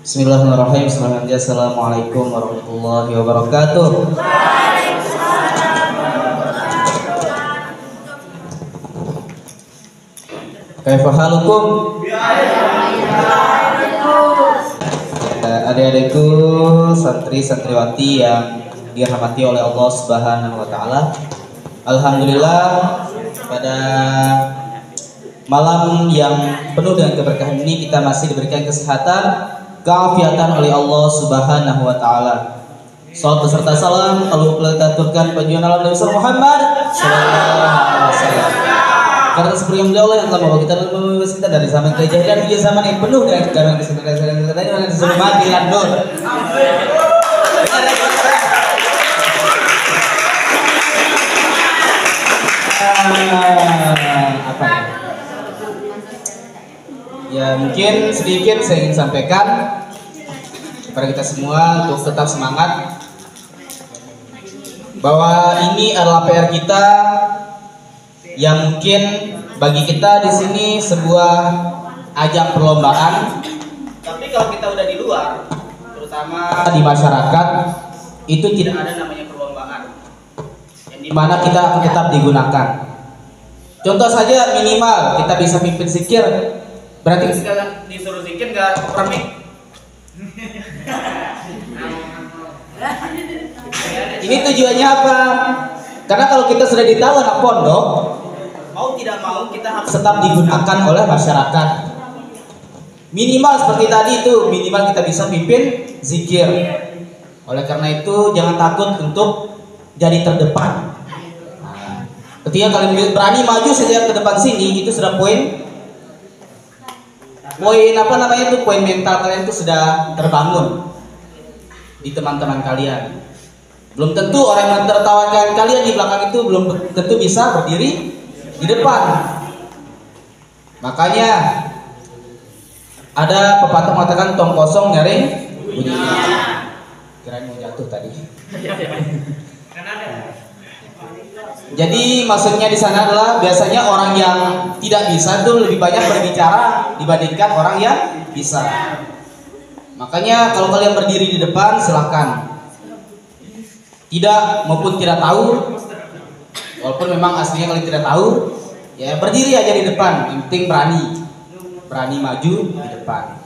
Bismillahirrahmanirrahim. Assalamualaikum warahmatullahi wabarakatuh. Kaifa halukum? Adik-adikku, santri-santriwati yang dirahmati oleh Allah Subhanahu wa taala. Alhamdulillah, pada malam yang penuh dengan keberkahan ini kita masih diberikan kesehatan, keafiatan oleh Allah Subhanahu wa taala. Salawat beserta salam kalau kita aturkan pada Nabi Muhammad sallallahu alaihi wasallam. Karena seperti yang beliau yang telah membawa kita dan membebas kita dari zaman kejahilan hingga zaman yang penuh dengan kegaman kesempatan yang disuruh mati dan nur. Apa ya? Mungkin sedikit saya ingin sampaikan kepada kita semua untuk tetap semangat bahwa ini adalah PR kita yang mungkin bagi kita di sini sebuah ajang perlombaan. Tapi kalau kita udah di luar, terutama di masyarakat, itu tidak ada namanya perlombaan, yang dimana kita akan tetap digunakan. Contoh saja minimal kita bisa pimpin zikir. Berarti kita disuruh zikir nggak permit. Ini tujuannya apa? Karena kalau kita sudah ditahu anak pondok, mau tidak mau kita harus tetap digunakan oleh masyarakat. Minimal seperti tadi itu, minimal kita bisa pimpin zikir. Oleh karena itu jangan takut untuk jadi terdepan. Ketika kalian berani maju saja ke depan sini, itu sudah poin apa namanya itu, poin mental kalian itu sudah terbangun di teman-teman kalian. Belum tentu orang yang tertawakan kalian di belakang itu belum tentu bisa berdiri di depan. Makanya ada pepatah mengatakan tong kosong nyaring bunyinya. Kirain mau jatuh tadi. Jadi maksudnya di sana adalah biasanya orang yang tidak bisa itu lebih banyak berbicara dibandingkan orang yang bisa. Makanya kalau kalian berdiri di depan silahkan. Tidak maupun tidak tahu, walaupun memang aslinya kalian tidak tahu, ya berdiri aja di depan. Yang penting berani maju di depan.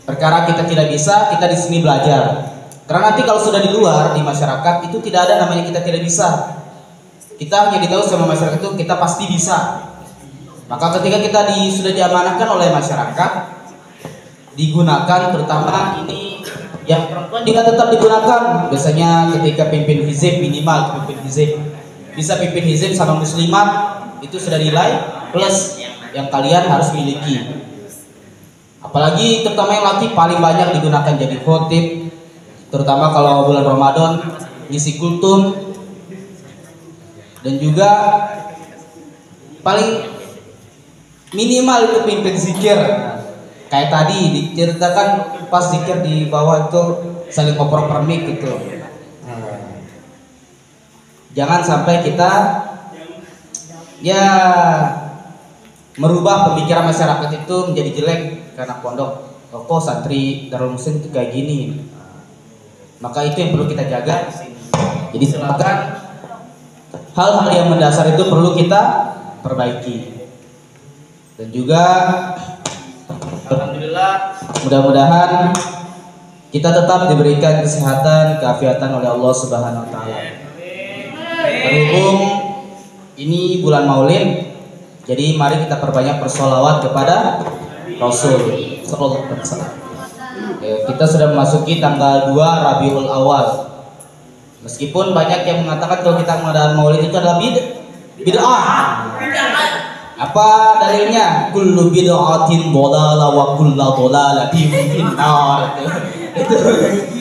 Perkara kita tidak bisa, kita di sini belajar. Karena nanti kalau sudah di luar di masyarakat itu tidak ada namanya kita tidak bisa. Kita hanya ditahu sama masyarakat itu kita pasti bisa. Maka ketika kita sudah diamanahkan oleh masyarakat, digunakan terutama ini yang perempuan juga tetap digunakan. Biasanya ketika pimpin hizib, minimal pimpin hizib, bisa pimpin hizib sama muslimat, itu sudah nilai plus yang kalian harus miliki. Apalagi terutama yang laki paling banyak digunakan jadi khotib, terutama kalau bulan Ramadan ngisi kultum. Dan juga paling minimal itu pimpin zikir. Kayak tadi diceritakan pas zikir di bawah itu saling ngoprok permik gitu. Jangan sampai kita ya merubah pemikiran masyarakat itu menjadi jelek karena pondok. Kok santri Darul Muslim itu kayak gini. Maka itu yang perlu kita jaga. Jadi silakan hal-hal yang mendasar itu perlu kita perbaiki. Dan juga alhamdulillah, mudah-mudahan kita tetap diberikan kesehatan, keafiatan oleh Allah Subhanahu wa taala. Berhubung ini bulan Maulid, jadi mari kita perbanyak bersolawat kepada Rasul sallallahu alaihi wasallam. Kita sudah memasuki tanggal 2 Rabiul Awal. Meskipun banyak yang mengatakan kalau kita mengadakan Maulid itu adalah bid'ah. Apa dalilnya? Kullu bid'atin dhalalah wa kullu dhalalatin finnar. Itu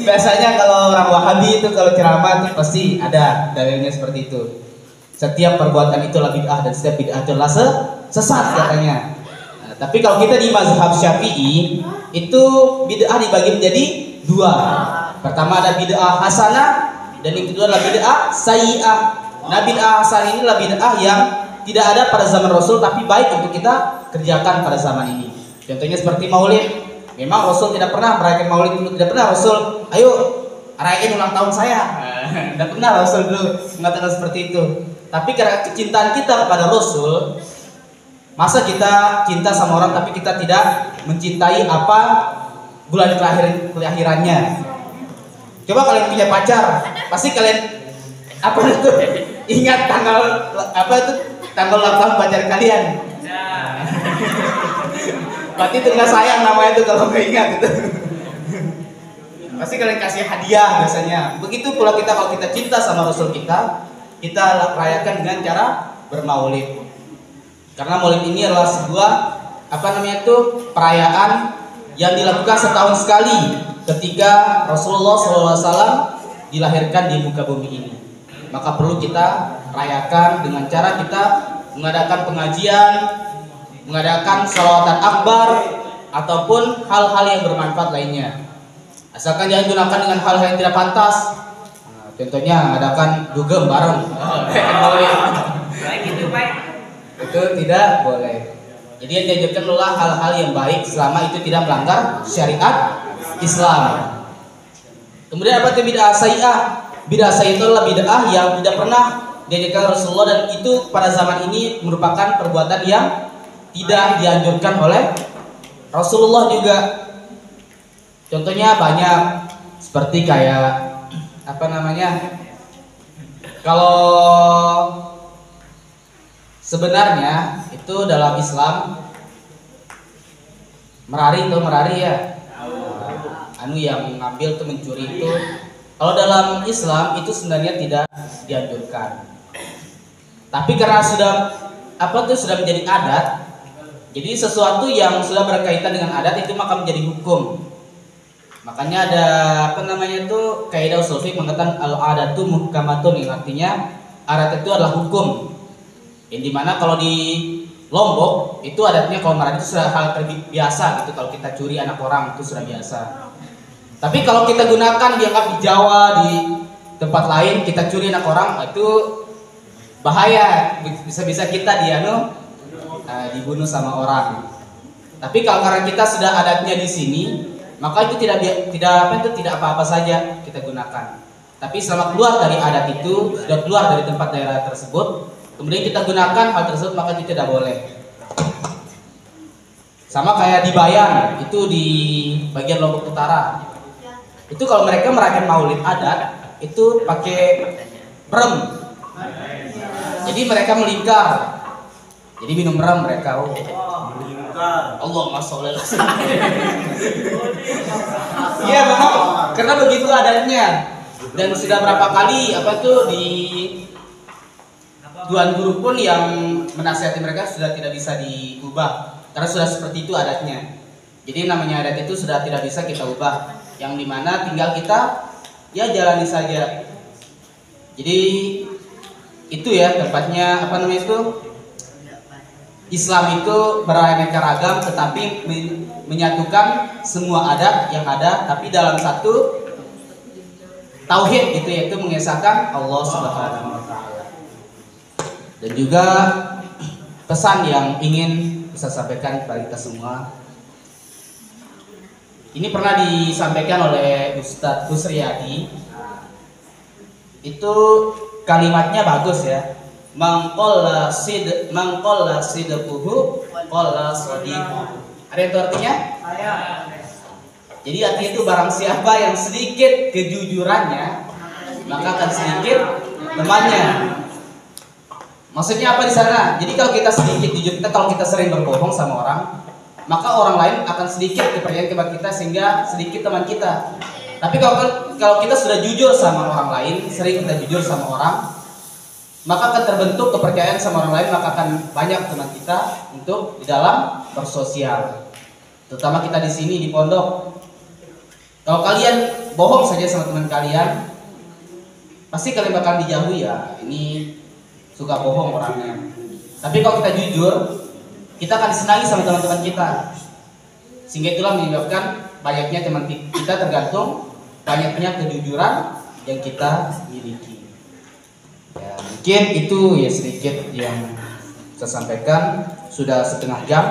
biasanya kalau orang Wahabi itu kalau ceramah itu pasti ada dalilnya seperti itu. Setiap perbuatan itu adalah bid'ah dan setiap bid'ah itu adalah sesat katanya. Nah, tapi kalau kita di mazhab Syafi'i itu bid'ah dibagi menjadi dua. Pertama ada bid'ah hasanah dan yang kedua adalah bid'ah sayyi'ah. Nah, bid'ah hasanah ini adalah bid'ah yang tidak ada pada zaman Rasul tapi baik untuk kita kerjakan pada zaman ini. Contohnya seperti Maulid. Memang Rasul tidak pernah merayakan Maulid dulu, tidak pernah Rasul, ayo rayain ulang tahun saya. Tidak pernah Rasul dulu mengatakan seperti itu. Tapi karena kecintaan kita kepada Rasul, masa kita cinta sama orang tapi kita tidak mencintai apa bulan kelahirannya. Coba kalian punya pacar, pasti kalian apa itu ingat tanggal apa itu tanggal ulang tahun pacar kalian. Berarti itu nggak sayang namanya itu kalau nggak ingat itu. Pasti kalian kasih hadiah biasanya. Begitu pula kita kalau kita cinta sama Rasul kita rayakan dengan cara bermaulid. Karena maulid ini adalah sebuah apa namanya itu perayaan yang dilakukan setahun sekali ketika Rasulullah SAW dilahirkan di muka bumi ini. Maka perlu kita rayakan dengan cara kita mengadakan pengajian, mengadakan sholawatan akbar ataupun hal-hal yang bermanfaat lainnya. Asalkan jangan gunakan dengan hal-hal yang tidak pantas. Nah, contohnya mengadakan dugem bareng. Itu tidak boleh. Jadi yang diajarkan adalah hal-hal yang baik selama itu tidak melanggar syariat Islam. Kemudian apa itu bid'ah sayyi'ah? Bid'ah sayyi'ah itu adalah bid'ah yang tidak pernah diajarkan Rasulullah dan itu pada zaman ini merupakan perbuatan yang tidak dianjurkan oleh Rasulullah juga. Contohnya banyak seperti kayak apa namanya? Kalau sebenarnya itu dalam Islam merari ya. Anu yang mengambil itu mencuri itu kalau dalam Islam itu sebenarnya tidak dianjurkan. Tapi karena sudah menjadi adat, jadi sesuatu yang sudah berkaitan dengan adat itu maka menjadi hukum. Makanya ada apa namanya itu kaidah ushul fiqh mengatakan al-adatu muhkamatun, yang artinya adat itu adalah hukum. Yang dimana kalau di Lombok itu adatnya kalau marah itu sudah hal terbiasa gitu, kalau kita curi anak orang itu sudah biasa. Tapi kalau kita gunakan dianggap di Jawa, di tempat lain kita curi anak orang, itu bahaya, bisa-bisa kita dibunuh sama orang. Tapi kalau karena kita sudah adatnya di sini, maka itu tidak apa-apa saja kita gunakan. Tapi selama keluar dari adat itu, sudah keluar dari tempat daerah tersebut, kemudian kita gunakan hal tersebut, maka itu tidak boleh. Sama kayak di Bayan, itu di bagian Lombok Utara. Itu kalau mereka merayakan maulid adat, itu pakai rem. Jadi mereka melingkar. Jadi minum rem mereka. Allahumma sholli ala Iya memang, karena begitu adatnya. Dan sudah berapa kali di Tuan Guru pun yang menasihati mereka sudah tidak bisa diubah karena sudah seperti itu adatnya. Jadi namanya adat itu sudah tidak bisa kita ubah, yang dimana tinggal kita ya jalani saja. Jadi itu ya tempatnya Islam itu beraneka ragam tetapi menyatukan semua adat yang ada, tapi dalam satu tauhid gitu, yaitu mengesahkan Allah Subhanahu wa taala. Dan juga pesan yang ingin saya sampaikan kepada kita semua. Ini pernah disampaikan oleh Ustadz Husriyadi. Itu kalimatnya bagus ya. Mangqalla sidquhu qalla shadiquhu. Ada itu artinya? Jadi artinya itu barang siapa yang sedikit kejujurannya, maka akan sedikit temannya. Maksudnya apa di sana? Jadi kalau kita sedikit jujur, kalau kita sering berbohong sama orang, maka orang lain akan sedikit kepercayaan kepada kita sehingga sedikit teman kita. Tapi kalau kita sudah jujur sama orang lain, sering kita jujur sama orang, maka akan terbentuk kepercayaan sama orang lain, maka akan banyak teman kita untuk di dalam bersosial. Terutama kita di sini di pondok. Kalau kalian bohong saja sama teman kalian, pasti kalian bakal dijauhi ya. Ini suka bohong orangnya. Tapi kalau kita jujur, kita akan disenangi sama teman-teman kita. Sehingga itulah menyebabkan banyaknya teman kita tergantung banyaknya kejujuran yang kita miliki. Ya, mungkin itu ya sedikit yang saya sampaikan. Sudah setengah jam.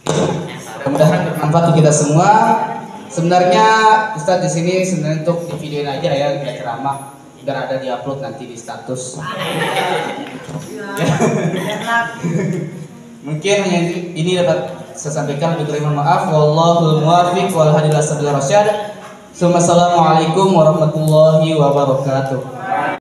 Mudah-mudahan bermanfaat untuk kita semua. Sebenarnya Ustadz di sini sebenarnya untuk di videoin aja ya kayak ceramah biar ada diupload nanti di status. Mungkin hanya ini dapat saya sampaikan, lebih kurang maaf. Wallahul muwaffiq wal hadi ila sabilir rasyad. Assalamualaikum warahmatullahi wabarakatuh.